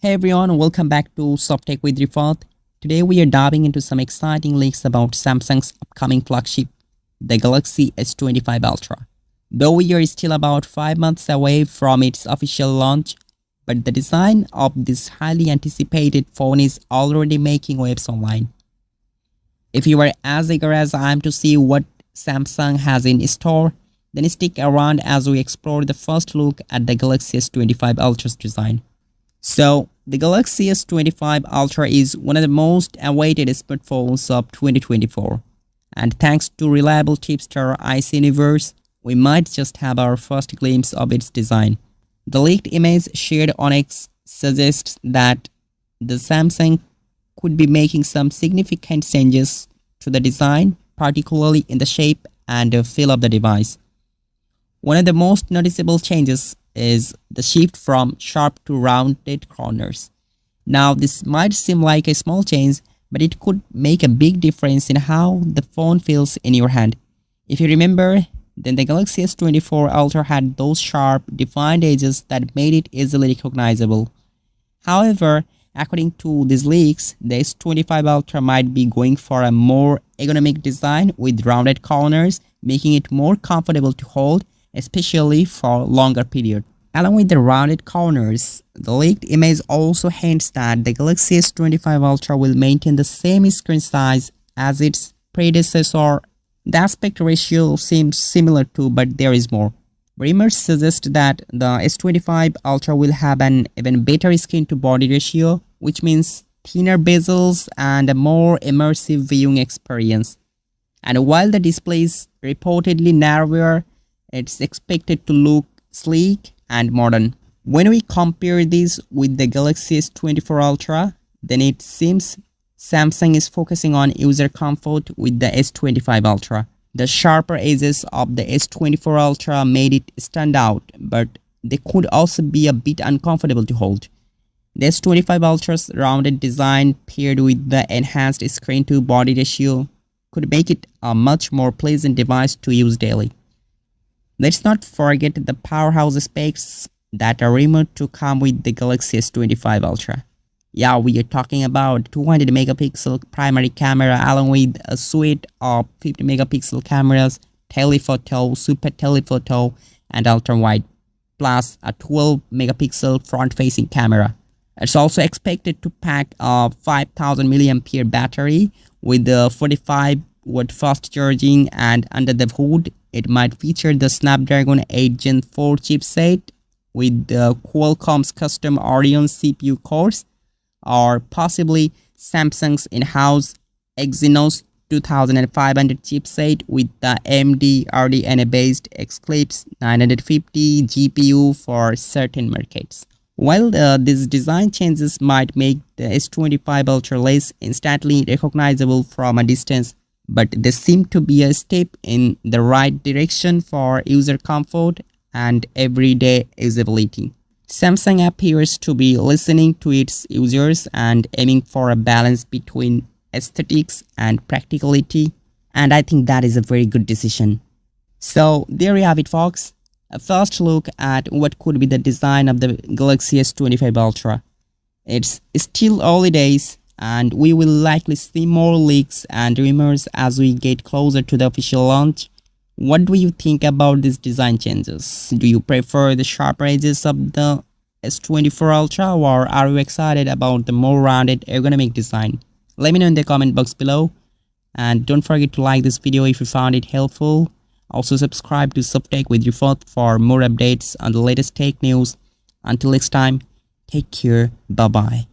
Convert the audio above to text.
Hey everyone, welcome back to Softech with Rifat. Today we are diving into some exciting leaks about Samsung's upcoming flagship, the Galaxy S25 Ultra. Though we are still about 5 months away from its official launch, but the design of this highly anticipated phone is already making waves online. If you are as eager as I am to see what Samsung has in store, then stick around as we explore the first look at the Galaxy S25 Ultra's design. So, the Galaxy S25 Ultra is one of the most awaited smartphones of 2024. And thanks to reliable tipster IC Universe, we might just have our first glimpse of its design. The leaked image shared on X suggests that the Samsung could be making some significant changes to the design, particularly in the shape and feel of the device. One of the most noticeable changes is the shift from sharp to rounded corners. Now, this might seem like a small change, but it could make a big difference in how the phone feels in your hand. If you remember, then the Galaxy S24 Ultra had those sharp, defined edges that made it easily recognizable. However, according to these leaks, the S25 Ultra might be going for a more ergonomic design with rounded corners, making it more comfortable to hold, especially for longer period. Along with the rounded corners, the leaked image also hints that the Galaxy S25 Ultra will maintain the same screen size as its predecessor. The aspect ratio seems similar too, but there is more. Rumors suggest that the S25 Ultra will have an even better screen-to-body ratio, which means thinner bezels and a more immersive viewing experience. And while the display is reportedly narrower, it's expected to look sleek and modern. When we compare this with the Galaxy S24 Ultra, then it seems Samsung is focusing on user comfort with the S25 Ultra. The sharper edges of the S24 Ultra made it stand out, but they could also be a bit uncomfortable to hold. The S25 Ultra's rounded design paired with the enhanced screen-to-body ratio could make it a much more pleasant device to use daily. Let's not forget the powerhouse specs that are rumored to come with the Galaxy S25 Ultra. Yeah, we are talking about 200 megapixel primary camera along with a suite of 50 megapixel cameras, telephoto, super telephoto, and ultra wide, plus a 12 megapixel front-facing camera. It's also expected to pack a 5000 mAh battery with the 45-watt fast charging, and under the hood, it might feature the Snapdragon 8 Gen 4 chipset with Qualcomm's custom Orion CPU cores, or possibly Samsung's in-house Exynos 2500 chipset with the AMD RDNA-based Eclipse 950 GPU for certain markets. While these design changes might make the S25 Ultra less instantly recognizable from a distance, but they seem to be a step in the right direction for user comfort and everyday usability. Samsung appears to be listening to its users and aiming for a balance between aesthetics and practicality, and I think that is a very good decision. So there you have it, folks. A first look at what could be the design of the Galaxy S25 Ultra. It's still early days, and we will likely see more leaks and rumors as we get closer to the official launch. What do you think about these design changes? Do you prefer the sharper edges of the S24 Ultra, or are you excited about the more rounded ergonomic design? Let me know in the comment box below, and don't forget to like this video if you found it helpful. Also subscribe to Softech with Rifat for more updates on the latest tech news. Until next time, take care, bye bye.